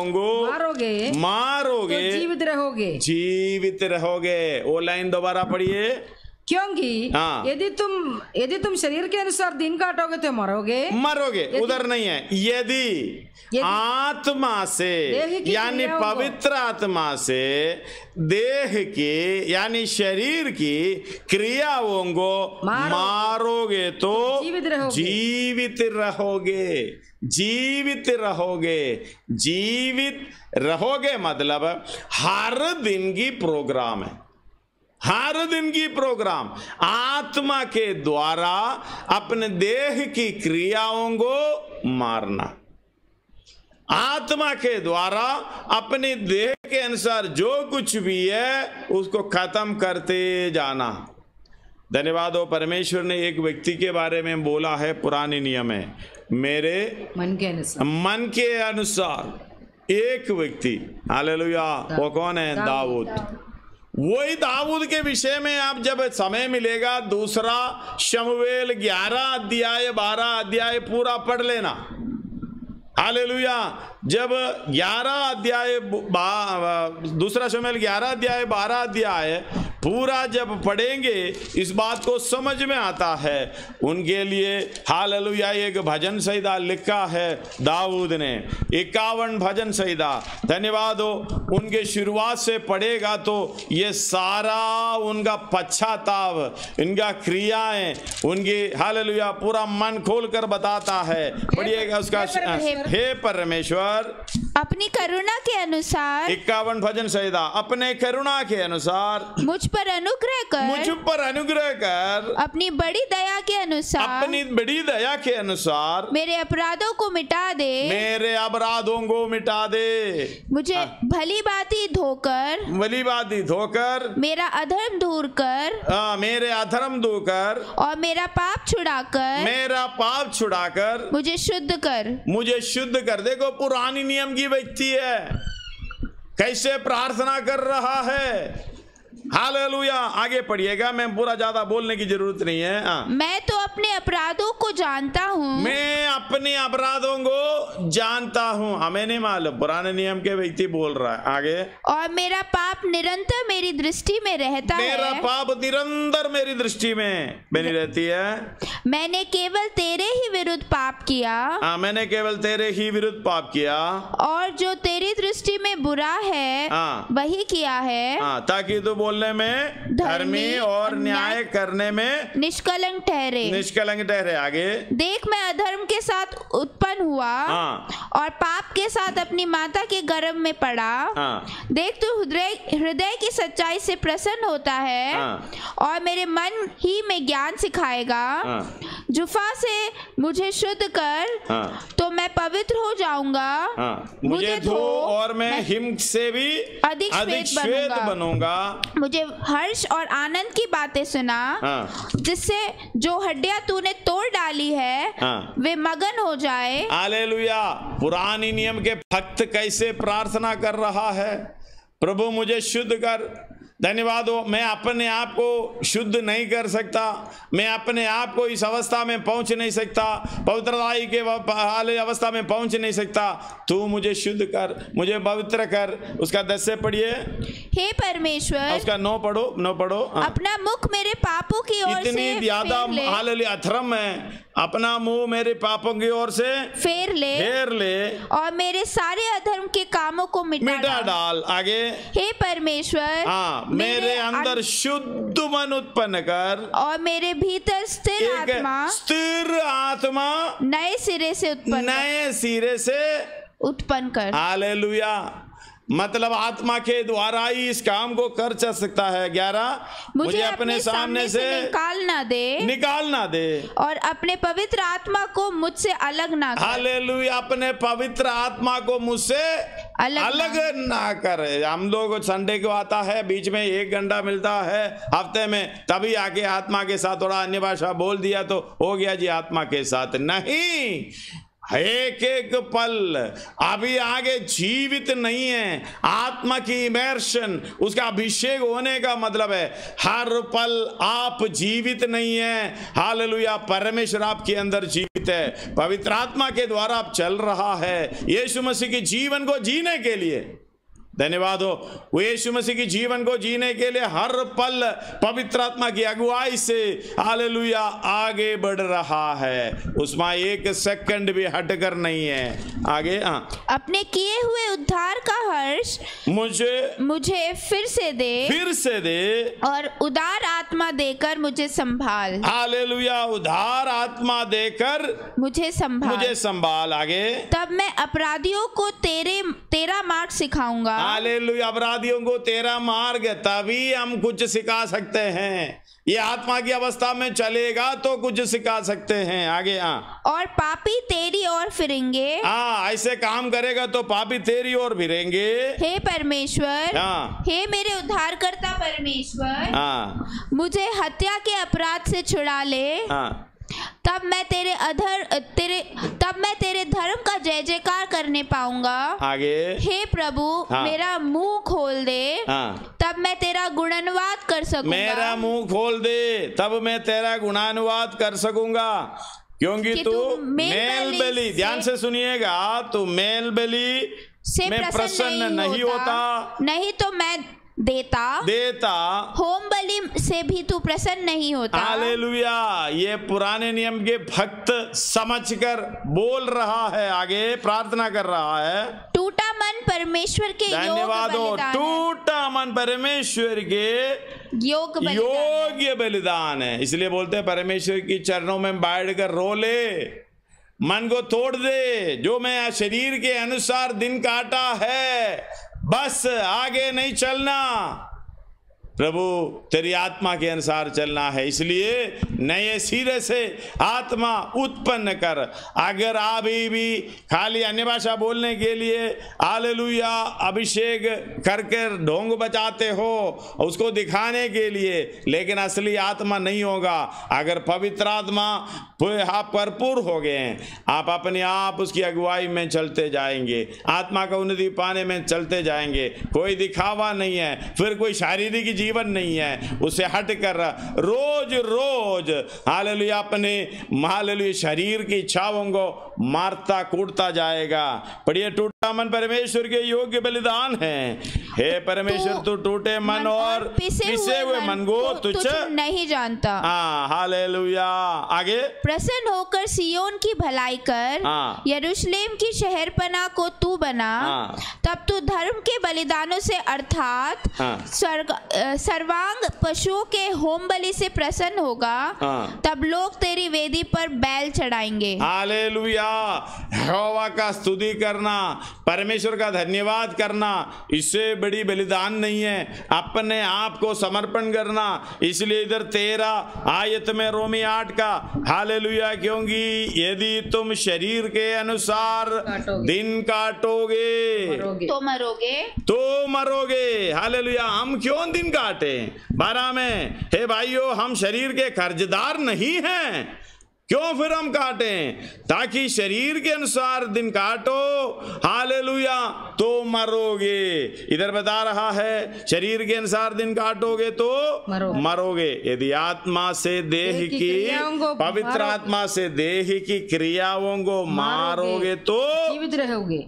को मारोगे तो जीवित रहोगे। जीवित रहोगे। वो लाइन दोबारा पढ़िए। क्योंकि यदि तुम शरीर के अनुसार दिन काटोगे तो मरोगे। उधर नहीं है, यदि आत्मा से यानी पवित्र आत्मा से देह की यानी शरीर की क्रियाओं को मारोगे तो जीवित रहोगे मतलब हर दिन की प्रोग्राम है, हर दिन की प्रोग्राम आत्मा के द्वारा अपने देह की क्रियाओं को मारना, आत्मा के द्वारा अपने देह के अनुसार जो कुछ भी है उसको खत्म करते जाना। धन्यवाद हो, परमेश्वर ने एक व्यक्ति के बारे में बोला है पुराने नियम में, मेरे मन के अनुसार एक व्यक्ति, हालेलुया, वो कौन है? दाऊद। वही दाऊद के विषय में आप जब समय मिलेगा दूसरा शमूएल 11 अध्याय 12 अध्याय पूरा पढ़ लेना। हालेलुया। जब 11 अध्याय दूसरा शमूएल 11 अध्याय 12 अध्याय पूरा जब पढ़ेंगे इस बात को समझ में आता है। उनके लिए हालेलुया एक भजन संहिता लिखा है दाऊद ने, 51 भजन संहिता। धन्यवाद हो, उनके शुरुआत से पढ़ेगा तो ये सारा उनका पश्चाताप, इनका क्रियाएं, उनकी हालेलुया पूरा मन खोल कर बताता है। पढ़िएगा उसका। हे परमेश्वर अपनी करुणा के अनुसार, 51 भजन संहिता, अपने करुणा के अनुसार मुझ पर अनुग्रह कर अपनी बड़ी दया के अनुसार मेरे अपराधों को मिटा दे, मुझे भली बाती धोकर मेरा अधर्म दूर कर और मेरा पाप छुड़ाकर मुझे शुद्ध कर। देखो पुरानी नियम की व्यक्ति है, कैसे प्रार्थना कर रहा है। हालेलुया। आगे पढ़िएगा, मैं पूरा ज्यादा बोलने की जरूरत नहीं है। मैं तो अपने अपराधों को जानता हूँ, हमें नहीं मालूम, पुराने नियम के व्यक्ति बोल रहा है। आगे, और मेरा पाप निरंतर मेरी दृष्टि में रहता है। मेरा पाप निरंतर मेरी दृष्टि में बनी रहती है। मैंने केवल तेरे ही विरुद्ध पाप किया, और जो तेरी दृष्टि में बुरा है वही किया है, ताकि तू बोलने में धर्मी और न्याय करने में निष्कलंक ठहरे। आगे, देख मैं अधर्म के साथ उत्पन्न हुआ और पाप के साथ अपनी माता के गर्भ में पड़ा। देख तू हृदय की सच्चाई से प्रसन्न होता है और मेरे मन ही में ज्ञान सिखाएगा। जुफा से मुझे शुद्ध कर तो मैं पवित्र हो जाऊंगा। मुझे धो और मैं हिम से भी अधिक श्वेत बनूंगा। मुझे हर्ष और आनंद की बातें सुना, जिससे जो हड्डियां तूने तोड़ डाली है वे मगन हो जाए। हालेलुया। पुरानी नियम के भक्त कैसे प्रार्थना कर रहा है, प्रभु मुझे शुद्ध कर। धन्यवाद हो, मैं अपने आप को शुद्ध नहीं कर सकता, मैं अपने आप को इस अवस्था में पहुंच नहीं सकता, पवित्रताई के अवस्था में पहुंच नहीं सकता। तू मुझे शुद्ध कर, मुझे पवित्र कर। उसका 10 से पढ़िए। हे परमेश्वर, उसका 9 पढ़ो। अपना मुख मेरे पापों की ओर से इतनी ज्यादा हालेलुया अधर्म है, अपना मुंह मेरे पापों की ओर से फेर ले और मेरे सारे अधर्म के कामों को मिटा डाल। आगे, हे परमेश्वर मेरे अंदर शुद्ध मन उत्पन्न कर और मेरे भीतर स्थिर आत्मा नए सिरे से उत्पन्न कर। हालेलुया। मतलब आत्मा के द्वारा ही इस काम को कर जा सकता है। 11, मुझे अपने सामने से निकालना दे और अपने पवित्र आत्मा को मुझसे अलग ना कर। हालेलुया। अपने पवित्र आत्मा को मुझसे अलग ना कर। हम लोग संडे को आता है, बीच में 1 घंटा मिलता है हफ्ते में, तभी आके आत्मा के साथ थोड़ा अन्य भाषा बोल दिया तो हो गया जी आत्मा के साथ। नहीं, एक पल अभी आगे जीवित नहीं है। आत्मा की इमर्शन, उसका अभिषेक होने का मतलब है हर पल आप जीवित नहीं है। हालेलुया। परमेश्वर आपके अंदर जीवित है, पवित्र आत्मा के द्वारा आप चल रहा है। यीशु मसीह के जीवन को जीने के लिए धन्यवाद हो। वो यीशु मसीह की जीवन को जीने के लिए हर पल पवित्र आत्मा की अगुवाई से हालेलुया आगे बढ़ रहा है, उसमें एक सेकंड भी हटकर नहीं है। आगे अपने किए हुए उद्धार का हर्ष मुझे फिर से दे और उदार आत्मा देकर मुझे संभाल। हालेलुया, उदार आत्मा देकर मुझे संभाल। आगे तब मैं अपराधियों को तेरा मार्ग सिखाऊंगा। हालेलुया, अपराधियों को तेरा मार्ग, तभी हम कुछ सिखा सकते हैं। ये आत्मा की अवस्था में चलेगा तो कुछ सिखा सकते हैं। आगे और पापी तेरी ओर फिरेंगे। ऐसे काम करेगा तो पापी तेरी ओर फिरेंगे। हे परमेश्वर, हे मेरे उद्धारकर्ता परमेश्वर, मुझे हत्या के अपराध से छुड़ा ले। तब मैं तेरे धर्म का जय जयकार करने पाऊंगा। आगे हे प्रभु, मेरा मुंह खोल दे, तब मैं तेरा गुणानुवाद कर सकूंगा। मेरा मुंह खोल दे, तब मैं तेरा गुणानुवाद कर सकूंगा, क्योंकि तू मेल बलि, ध्यान से सुनिएगा, तू मेल बलि से मैं प्रसन्न नहीं होता, नहीं तो मैं देता होम बलि से भी तू प्रसन्न नहीं होता। हालेलुया, ये पुराने नियम के भक्त समझकर बोल रहा है, आगे प्रार्थना कर रहा है। टूटा मन परमेश्वर के धन्यवाद हो, टूटा मन परमेश्वर के योग्य बलिदान है। इसलिए बोलते हैं परमेश्वर की चरणों में बैठकर रो ले, मन को तोड़ दे, जो मैं शरीर के अनुसार दिन काटा है, बस आगे नहीं चलना, प्रभु तेरी आत्मा के अनुसार चलना है। इसलिए नए सिरे से आत्मा उत्पन्न कर। अगर अभी भी खाली अन्य भाषा बोलने के लिए हालेलुया अभिषेक करके ढोंग बजाते हो, उसको दिखाने के लिए, लेकिन असली आत्मा नहीं होगा। अगर पवित्र आत्मा आप भरपूर हो गए हैं, आप अपने आप उसकी अगुवाई में चलते जाएंगे, आत्मा का उन्नति पाने में चलते जाएंगे। कोई दिखावा नहीं है, फिर कोई शारीरिक जीवन नहीं है, उसे हटकर रोज रोज हालेलुया अपने हालेलुया शरीर की इच्छाओं को मारता कूटता जाएगा। पढ़िए, टूटा मन परमेश्वर के योग्य बलिदान है। हे परमेश्वर, तू टूटे मन और पिसे हुए मन को तुझ नहीं जानता। हालेलुया। आगे, प्रसन्न होकर सियोन की भलाई कर, यरूशलेम की शहरपनाह को तू बना। तब तू धर्म के बलिदानों से अर्थात सर्वांग पशुओं के होम बलि से प्रसन्न होगा। तब लोग तेरी वेदी पर बैल चढ़ाएंगे। हालेलुया। यहोवा का स्तुति करना, परमेश्वर का धन्यवाद करना, इससे बड़ी बलिदान नहीं है। अपने आप को समर्पण करना। इसलिए इधर 13 आयत में रोमी 8 का हालेलुया, क्योंकि यदि तुम शरीर के अनुसार दिन काटोगे तो मरोगे। हालेलुया। हम क्यों दिन काटे? 12 में, हे भाइयों, हम शरीर के कर्जदार नहीं हैं, क्यों फिर हम काटें? ताकि शरीर के अनुसार दिन काटो, हालेलुया, तो मरोगे। इधर बता रहा है शरीर के अनुसार दिन काटोगे तो मरोगे। यदि आत्मा से देह की, पवित्र आत्मा से देह की क्रियाओं को मारोगे तो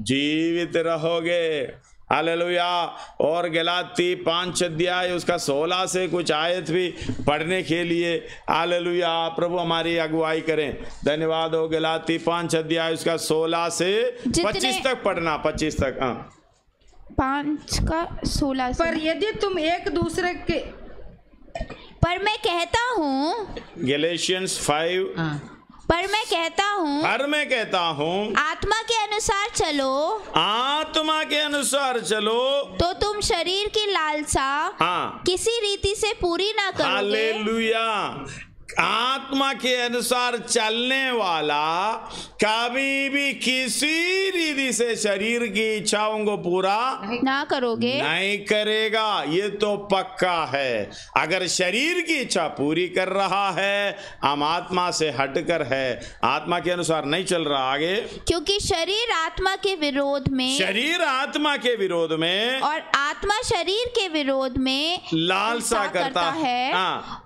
जीवित रहोगे। हालेलुया। और गलाती 5 अध्याय उसका 16 से कुछ आयत भी पढ़ने के लिए हालेलुया प्रभु हमारी अगुवाई करें। धन्यवाद हो। गलाती 5 अध्याय उसका 16 से 25 तक पढ़ना, 25 तक। 5 का 16 से। पर यदि तुम एक दूसरे के, पर मैं कहता हूँ, गैलेशियंस 5, पर मैं कहता हूँ आत्मा के अनुसार चलो, आत्मा के अनुसार चलो, तो तुम शरीर की लालसा किसी रीति से पूरी ना करोगे। हालेलुया। आत्मा के अनुसार चलने वाला कभी भी किसी रीति से शरीर की इच्छाओं को पूरा ना करोगे, नहीं करेगा। ये तो पक्का है। अगर शरीर की इच्छा पूरी कर रहा है, हम आत्मा से हटकर है, आत्मा के अनुसार नहीं चल रहा। आगे, क्योंकि शरीर आत्मा के विरोध में, शरीर आत्मा के विरोध में और आत्मा शरीर के विरोध में लालसा करता है,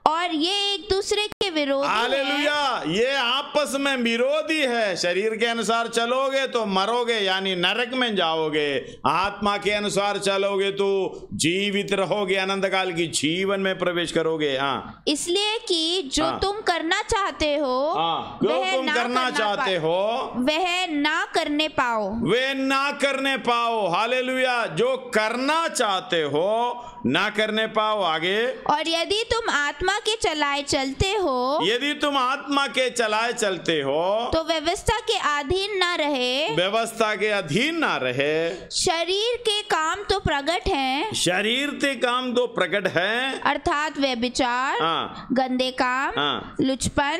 और ये एक दूसरे के के विरोधी है। हालेलुया, ये आपस में विरोधी है। शरीर के अनुसार चलोगे तो मरोगे, यानी नरक में जाओगे। आत्मा के अनुसार चलोगे तो जीवित रहोगे, अनंत काल की जीवन में प्रवेश करोगे। हाँ, इसलिए कि जो तुम करना चाहते हो, वह तुम करना चाहते हो, वह ना करने पाओ, वे ना करने पाओ। हालेलुया, जो करना चाहते हो ना करने पाओ। आगे, और यदि तुम आत्मा के चलाए चलते हो, यदि तुम आत्मा के चलाए चलते हो तो व्यवस्था के अधीन ना रहे, व्यवस्था के अधीन ना रहे। शरीर के काम तो प्रकट हैं, शरीर के काम तो प्रकट है, अर्थात व्यभिचार, गंदे काम, लुचपन,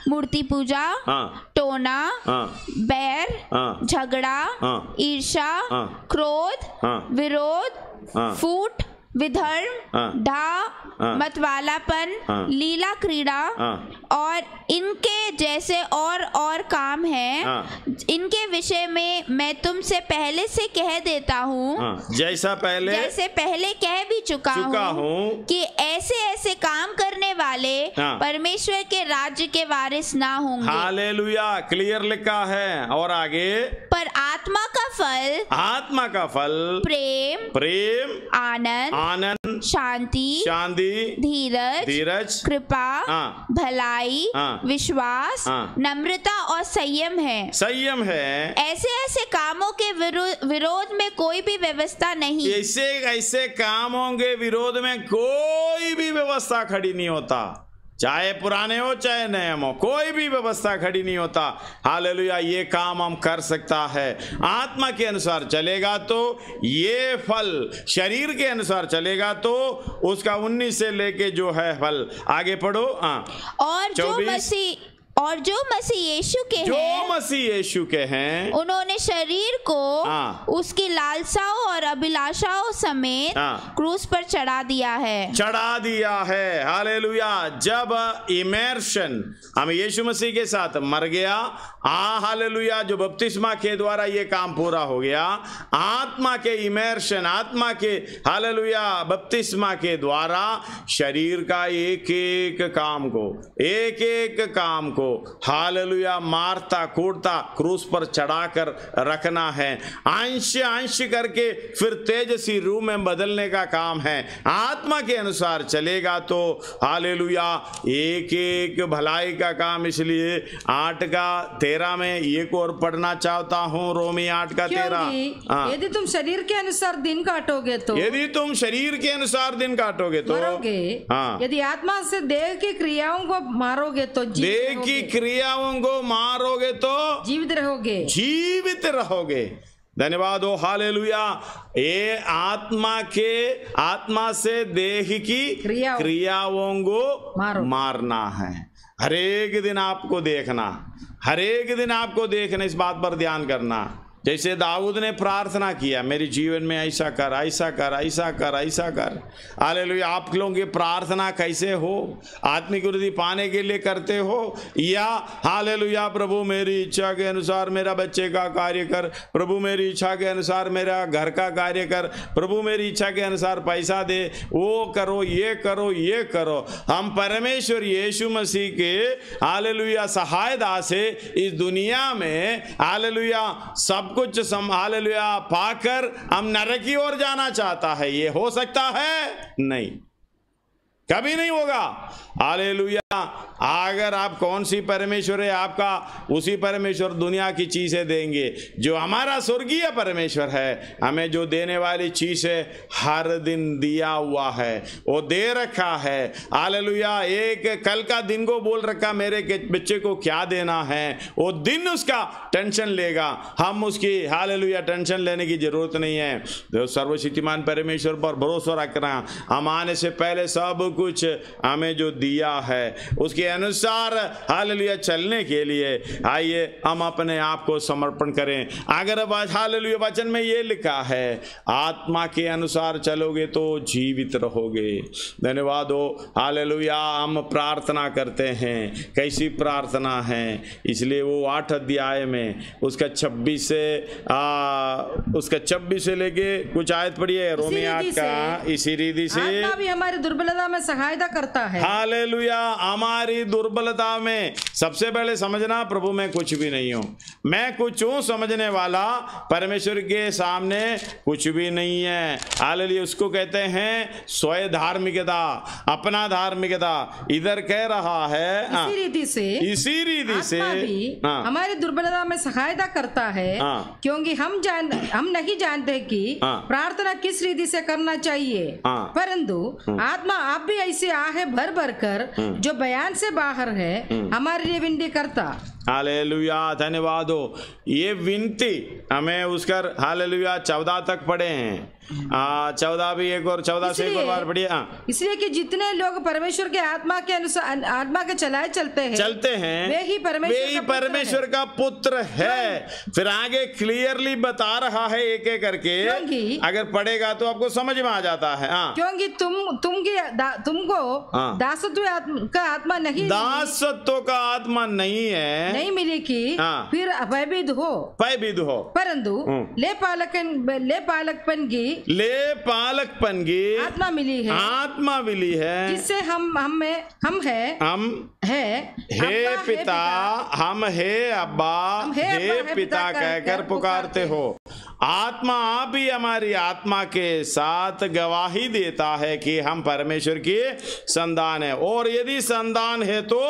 मूर्ति पूजा, टोना, बैर, झगड़ा, ईर्ष्या, क्रोध, विरोध, फूट, विधर्म, ढा, मतवालापन, लीला क्रीड़ा और इनके जैसे और काम हैं। इनके विषय में मैं तुमसे पहले से कह देता हूँ, जैसे पहले कह भी चुका हूँ कि ऐसे ऐसे काम करने वाले परमेश्वर के राज्य के वारिस ना होंगे। हालेलुया, क्लियर लिखा है। और आगे, पर आत्मा का फल प्रेम, आनंद, शांति, धीरज, कृपा, भलाई, विश्वास, नम्रता और संयम है। ऐसे कामों के विरोध में कोई भी व्यवस्था नहीं। ऐसे कामों के विरोध में कोई भी व्यवस्था खड़ी नहीं होता, चाहे पुराने हो चाहे नए हो, कोई भी व्यवस्था खड़ी नहीं होता। हालेलुया, ये काम हम कर सकता है। आत्मा के अनुसार चलेगा तो ये फल, शरीर के अनुसार चलेगा तो उसका 19 से लेके जो है फल। आगे पढ़ो। और जो मसीह यीशु के हैं, उन्होंने शरीर को उसकी लालसाओं और अभिलाषाओं समेत क्रूस पर चढ़ा दिया है। हालेलुया, जब इमर्शन हम यीशु मसीह के साथ मर गया, हालेलुया, जो बपतिस्मा के द्वारा ये काम पूरा हो गया, आत्मा के इमर्शन, आत्मा के हालेलुया बपतिस्मा के द्वारा शरीर का एक एक काम को हालेलुया मारता कूटता क्रूस पर चढ़ाकर रखना है। अंश करके फिर तेजस्वी रूप में बदलने का काम है। आत्मा के अनुसार चलेगा तो हालेलुया एक एक भलाई का काम। इसलिए 8:13 में एक और पढ़ना चाहता हूँ, रोमी 8:13। यदि तुम शरीर के अनुसार दिन काटोगे तो मरोगे। यदि आत्मा से देह की क्रियाओं को मारोगे तो जीवित रहोगे। धन्यवाद हो। हालेलुया, ये आत्मा से देह की क्रियाओं को मारना है। हर एक दिन आपको देखना, इस बात पर ध्यान करना। जैसे दाऊद ने प्रार्थना किया, मेरे जीवन में ऐसा कर। हालेलुया, आप लोगों की प्रार्थना कैसे हो? आत्मिक वृद्धि पाने के लिए करते हो, या हालेलुया प्रभु मेरी इच्छा के अनुसार मेरा बच्चे का कार्य कर, प्रभु मेरी इच्छा के अनुसार मेरा घर का कार्य कर, प्रभु मेरी इच्छा के अनुसार पैसा दे, वो करो, ये करो। हम परमेश्वर यीशु मसीह के हालेलुया सहायता से इस दुनिया में हालेलुया सब कुछ हालेलुया पाकर हम नरक की ओर जाना चाहता है। ये हो सकता है? नहीं, कभी नहीं होगा। हालेलुया, अगर आप कौन सी परमेश्वर है आपका, उसी परमेश्वर दुनिया की चीजें देंगे। जो हमारा स्वर्गीय परमेश्वर है, हमें जो देने वाली चीज है हर दिन दिया हुआ है, वो दे रखा है। हालेलुया, एक कल का दिन को बोल रखा मेरे बच्चे को क्या देना है, वो दिन उसका टेंशन लेगा। हम उसकी हालेलुया टेंशन लेने की जरूरत नहीं है। तो सर्वशक्तिमान परमेश्वर पर भरोसा रखना, हम आने से पहले सब कुछ हमें जो दिया है उसके अनुसार हालेलुया चलने के लिए आइए हम अपने आप को समर्पण करें। अगर हालेलुया वचन में ये लिखा है आत्मा के अनुसार चलोगे तो जीवित रहोगे। धन्यवाद हो। हालेलुया, हम प्रार्थना करते हैं। कैसी प्रार्थना है? इसलिए वो 8 अध्याय में उसका 26 से लेके कुछ आयत पढ़िए, रोमी 8 का। इसी रीति से आत्मा भी हमारी दुर्बलता में सहायता करता है। हालेलुया, हमारी हमारी दुर्बलता में सबसे पहले समझना, प्रभु मैं कुछ भी नहीं हूं, मैं कुछ हूं समझने वाला परमेश्वर के सामने कुछ भी नहीं है। हालेलुया। उसको कहते हैं स्वयं धार्मिकता, अपना धार्मिकता। इधर कह रहा है इसी रीति से हमारी दुर्बलता में सहायता करता है, क्योंकि हम नहीं जानते कि प्रार्थना किस रीति से करना चाहिए, परंतु आत्मा आप भी ऐसे आहे भर भर कर जो बयान से बाहर है हमारे लिए विनती करता। हालेलुया, धन्यवाद हो। ये विनती हमें उसका हालेलुया 14 तक पढ़े हैं। 14 भी एक और 14 से एक और बार पढ़िए। इसलिए कि जितने लोग परमेश्वर के आत्मा के अनुसार आत्मा के चलाए चलते हैं वे ही परमेश्वर का पुत्र है। फिर आगे क्लियरली बता रहा है एक एक करके, अगर पढ़ेगा तो आपको समझ में आ जाता है। क्योंकि तुमको दासत्व का आत्मा नहीं, दासत्व का आत्मा नहीं है, नहीं मिली कि फिर भयभीत हो, परंतु ले पालकपन की आत्मा मिली है, जिससे हम हे पिता, हम हे अब्बा, हे पिता कहकर पुकारते हो। आत्मा आप ही हमारी आत्मा के साथ गवाही देता है कि हम परमेश्वर की संतान है, और यदि संतान है तो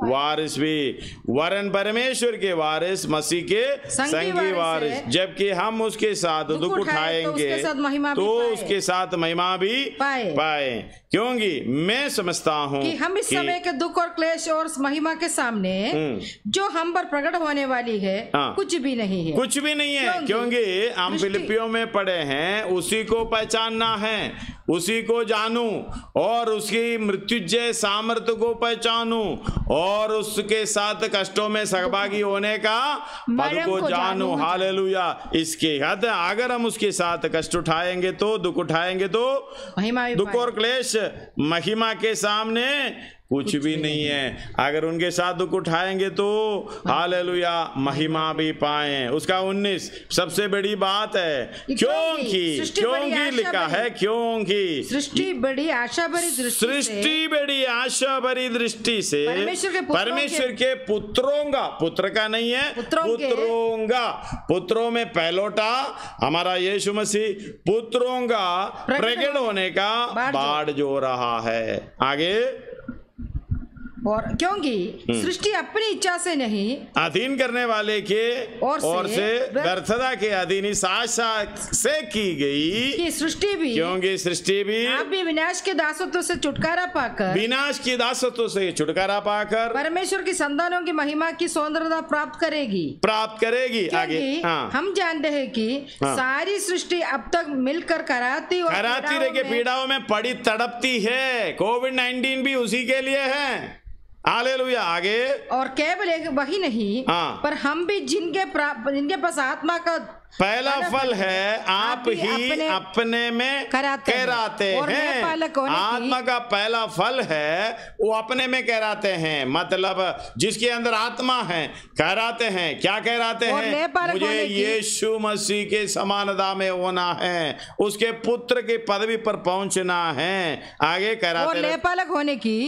वारिस भी, वरन परमेश्वर के वारिस, मसीह के संगी वारिस। जबकि हम उसके साथ दुख उठाएंगे तो उसके साथ महिमा भी पाए। क्योंकि मैं समझता हूँ कि हम इस समय के दुख और क्लेश और महिमा के सामने जो हम पर प्रकट होने वाली है कुछ भी नहीं है, क्योंकि हम फिलिपियों में पढ़े हैं उसी को पहचानना है, उसी को जानूं और उसकी मृत्युजय सामर्थ्य को पहचानूं और उसके साथ कष्टों में सहभागी होने का पद को जानूं। हालेलुया। इसके हद अगर हम उसके साथ कष्ट उठाएंगे तो, दुख उठाएंगे तो, दुख और क्लेश महिमा के सामने कुछ भी नहीं है। अगर उनके साथ दुख उठाएंगे तो हालेलुया महिमा भी पाए। उसका 19 सबसे बड़ी बात है, क्योंकि लिखा है, क्योंकि सृष्टि बड़ी आशा भरी दृष्टि से परमेश्वर के पुत्र का नहीं है, पुत्रों में पहलोटा हमारा यीशु मसीह, पुत्रों का प्रकट होने का बाढ़ जो रहा है। आगे, और क्योंकि सृष्टि अपनी इच्छा से नहीं, अधीन करने वाले के और से व्यर्थता के अधीन इस आशा से की गई कि सृष्टि भी, क्योंकि सृष्टि भी आप भी विनाश के दासत्व से छुटकारा पाकर परमेश्वर की संतानों की महिमा की सौंदर्यता प्राप्त करेगी। आगे हम जानते हैं कि सारी सृष्टि अब तक मिलकर कराती रह के पीड़ाओं में पड़ी तड़पती है। कोविड-19 भी उसी के लिए है। हालेलुया। आगे, और केवल एक वही नहीं पर हम भी जिनके पास आत्मा का पहला फल है, आप ही अपने में कहराते हैं। आत्मा का पहला फल है वो अपने में कहराते हैं, मतलब जिसके अंदर आत्मा है कहराते हैं। क्या कहराते हैं? मुझे यीशु मसीह के समानता में होना है, उसके पुत्र की पदवी पर पहुंचना है। आगे कहराते हैं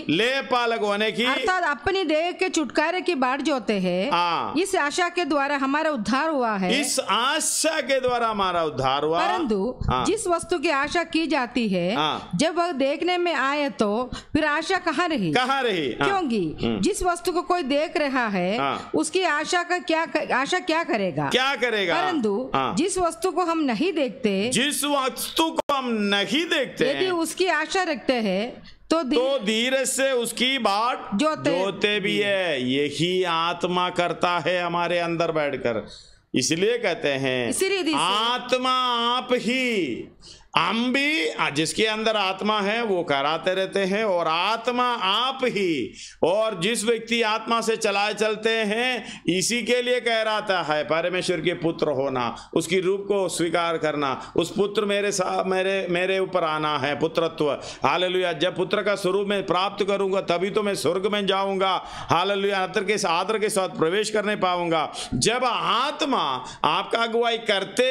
लेपालक होने की अर्थात अपनी देह के छुटकारे की बाट जोते हैं। इस आशा के द्वारा हमारा उद्धार हुआ है। इस आशा के द्वारा हमारा उद्धार हुआ। परंतु जिस वस्तु की आशा की जाती है जब वह देखने में आए तो फिर आशा कहाँ रही? क्योंकि जिस वस्तु को कोई देख रहा है उसकी आशा क्या करेगा? परंतु जिस वस्तु को हम नहीं देखते, यदि उसकी आशा रखते हैं तो धीरज से उसकी बाट जोते भी है। यही आत्मा करता है हमारे अंदर बैठकर। इसलिए कहते हैं आत्मा आप ही, हम भी जिसके अंदर आत्मा है वो कराते रहते हैं, और आत्मा आप ही, और जिस व्यक्ति आत्मा से चलाए चलते हैं इसी के लिए कहराता है परमेश्वर के पुत्र होना, उसकी रूप को स्वीकार करना, उस पुत्र मेरे ऊपर आना है, पुत्रत्व। हालेलुया। जब पुत्र का स्वरूप में प्राप्त करूंगा तभी तो मैं स्वर्ग में जाऊंगा। हालेलुया। आदर के साथ प्रवेश करने पाऊंगा। जब आत्मा आपका अगुवाई करते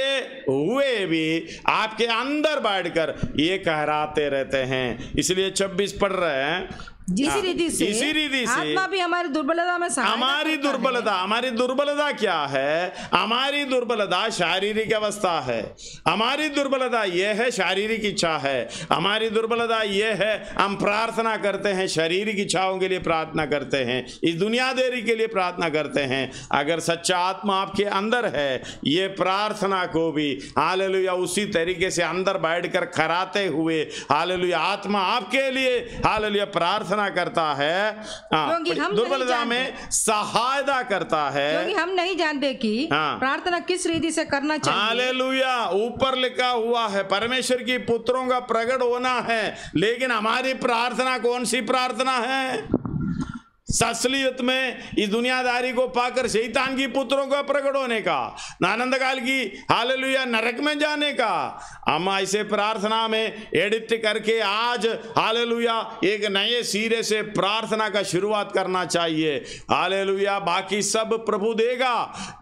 हुए भी आपके अंदर बैठकर ये कहराते रहते हैं। इसलिए 26 पढ़ रहे हैं, इसी रीति से आत्मा भी हमारी दुर्बलता में हमारी दुर्बलता क्या है? हमारी दुर्बलता शारीरिक अवस्था है, हमारी दुर्बलता यह है शारीरिक इच्छा है, हमारी दुर्बलता यह है हम प्रार्थना करते हैं, शारीरिक इच्छाओं के लिए प्रार्थना करते हैं, इस दुनियादारी के लिए प्रार्थना करते हैं। अगर सच्चा आत्मा आपके अंदर है, ये प्रार्थना को भी हालेलुया उसी तरीके से अंदर बैठकर कराते हुए हालेलुया आत्मा आपके लिए हालेलुया प्रार्थना करता है, दुर्बलता में सहायता करता है, क्योंकि हम नहीं जानते कि प्रार्थना किस रीति से करना चाहिए। हालेलुया ऊपर लिखा हुआ है परमेश्वर की पुत्रों का प्रकट होना है, लेकिन हमारी प्रार्थना कौन सी प्रार्थना है? असलियत में इस दुनियादारी को पाकर शैतान की पुत्रों का प्रकट होने का, आनंद काल की हालेलुया नरक में जाने का। हम ऐसे प्रार्थना में एडिट करके आज हालेलुया एक नए सिरे से प्रार्थना का शुरुआत करना चाहिए। हालेलुया बाकी सब प्रभु देगा,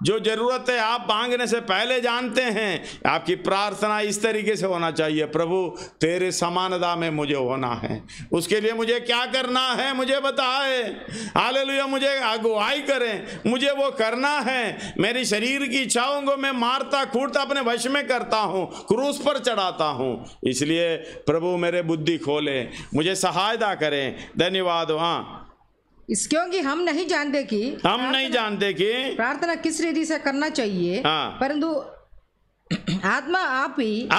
जो जरूरत है आप मांगने से पहले जानते हैं। आपकी प्रार्थना इस तरीके से होना चाहिए, प्रभु तेरे समानता में मुझे होना है, उसके लिए मुझे क्या करना है मुझे बताए। हालेलुया मुझे अगुवाई करें, मुझे वो करना है। मेरी शरीर की इच्छाओं को मैं मारता कूटता अपने वश में करता हूं, क्रूस पर चढ़ाता हूं। इसलिए प्रभु मेरे बुद्धि खोले, मुझे सहायता करें। धन्यवाद। क्योंकि हम नहीं जानते कि प्रार्थना किस रीति से करना चाहिए, परंतु आत्मा आप ही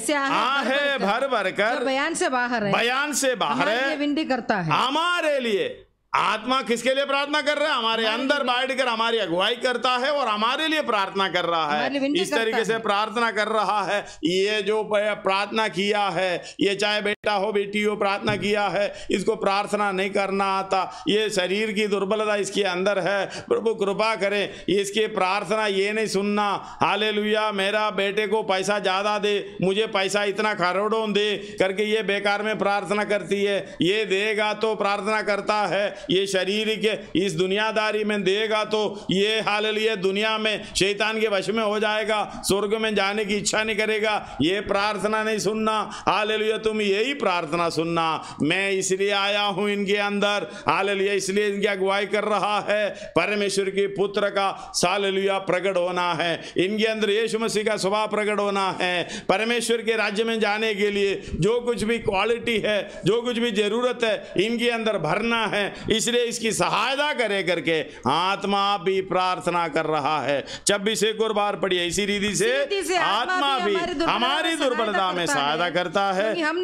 आहे भर भर कर बयान से बाहर है विनती करता है हमारे लिए। आत्मा किसके लिए प्रार्थना कर रहा है? हमारे अंदर बैठकर हमारी अगुवाई करता है और हमारे लिए प्रार्थना कर रहा है। इस तरीके से प्रार्थना कर रहा है। ये जो प्रार्थना किया है, ये चाहे बेटा हो बेटी हो प्रार्थना किया है, इसको प्रार्थना नहीं करना आता, ये शरीर की दुर्बलता इसके अंदर है। प्रभु कृपा करें, इसकी प्रार्थना ये नहीं सुनना हालेलुया मेरा बेटे को पैसा ज्यादा दे, मुझे पैसा इतना करोड़ों दे करके ये बेकार में प्रार्थना करती है। ये देगा तो प्रार्थना करता है, ये शरीर के इस दुनियादारी में देगा तो ये हालेलुया दुनिया में शैतान के वश में हो जाएगा, स्वर्ग में जाने की इच्छा नहीं करेगा। ये प्रार्थना नहीं सुनना। हालेलुया तुम यही प्रार्थना सुनना। मैं इसलिए आया हूं इनके अंदर, हालेलुया इसलिए इनकी अगुवाई कर रहा है। परमेश्वर के पुत्र का हालेलुया प्रकट होना है, इनके अंदर यीशु मसीह का स्वभाव प्रकट होना है। परमेश्वर के राज्य में जाने के लिए जो कुछ भी क्वालिटी है, जो कुछ भी जरूरत है, इनके अंदर भरना है। इसलिए इसकी सहायता करे करके आत्मा भी प्रार्थना कर रहा है। 26 एक और बार पढ़िए। इसी रीति से आत्मा भी हमारी दुर्बलता में सहायता करता है, क्योंकि हम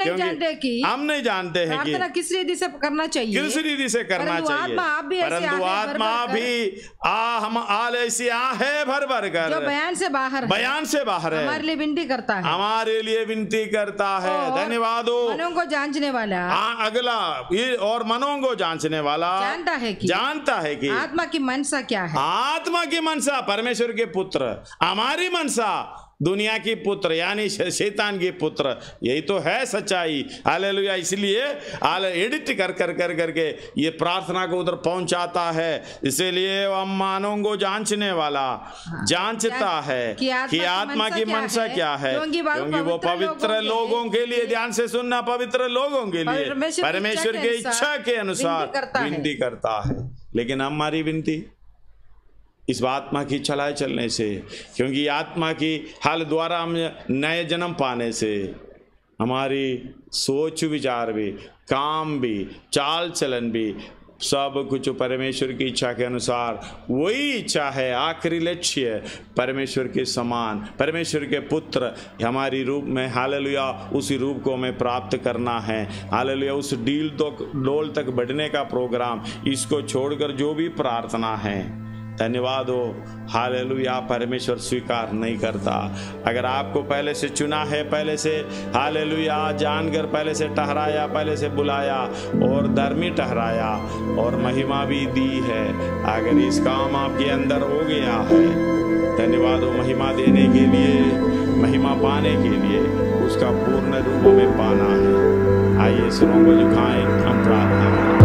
नहीं जानते हैं कि किस रीति से करना चाहिए, किस रीति से करना चाहिए। परंतु आत्मा भी है भर भर कर जो बयान से बाहर है हमारे लिए विनती करता है। धन्यवाद। मनों को जांचने वाला अगला और मनों को जांचने वाला जानता है कि आत्मा की मनसा क्या है। आत्मा की मनसा परमेश्वर के पुत्र, हमारी मनसा दुनिया की पुत्र यानी शैतान के पुत्र, यही तो है सच्चाई। हालेलुया इसलिए एडिट कर करके ये प्रार्थना को उधर पहुंचाता है। इसीलिए हम मानों को जांचने वाला जानता है कि आत्मा की मनसा क्या है, क्योंकि वो पवित्र लोगों के लिए, ध्यान से सुनना, पवित्र लोगों के लिए परमेश्वर की इच्छा के अनुसार विनती करता है। लेकिन हमारी विनती इस आत्मा की चलाए चलने से, क्योंकि आत्मा की हाल द्वारा हम नए जन्म पाने से हमारी सोच विचार भी, काम भी, चाल चलन भी सब कुछ परमेश्वर की इच्छा के अनुसार, वही इच्छा है, आखिरी लक्ष्य परमेश्वर के समान, परमेश्वर के पुत्र हमारी रूप में हालेलुया उसी रूप को हमें प्राप्त करना है। हालेलुया उस डोल तक बढ़ने का प्रोग्राम, इसको छोड़कर जो भी प्रार्थना है धन्यवाद हो हालेलुया परमेश्वर स्वीकार नहीं करता। अगर आपको पहले से चुना है, पहले से हालेलुया जानकर पहले से ठहराया, पहले से बुलाया और धर्मी ठहराया और महिमा भी दी है, अगर इस काम आपके अंदर हो गया है, धन्यवाद हो महिमा देने के लिए, महिमा पाने के लिए उसका पूर्ण रूप में पाना है। आइए सिरों को झुकाएं, हम प्रार्थना करें।